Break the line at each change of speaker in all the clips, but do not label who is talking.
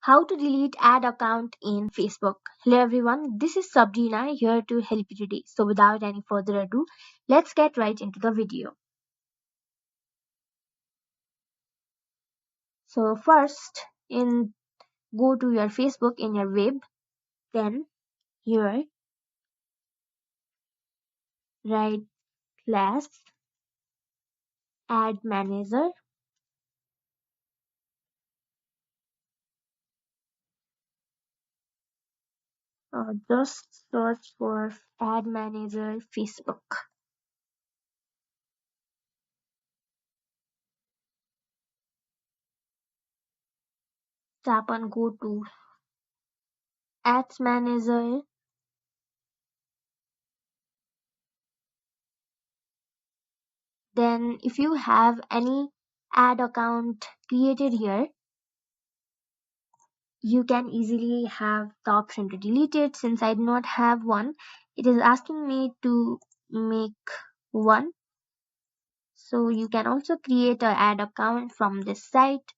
How to delete ad account in Facebook. Hello everyone, this is Sabrina here to help you today. So without any further ado, let's get right into the video. So first, go to your Facebook in your web, then here write class ad manager. Just search for ad manager Facebook. Tap on go to ads manager. Then if you have any ad account created here, you can easily have the option to delete it. Since I do not have one, it is asking me to make one. So you can also create an ad account from this site,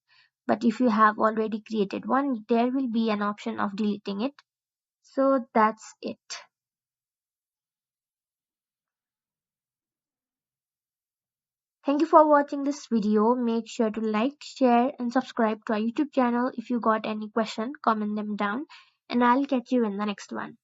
but if you have already created one, there will be an option of deleting it. So that's it. Thank you for watching this video. Make sure to like, share and subscribe to our YouTube channel. If you got any question, comment them down and I'll catch you in the next one.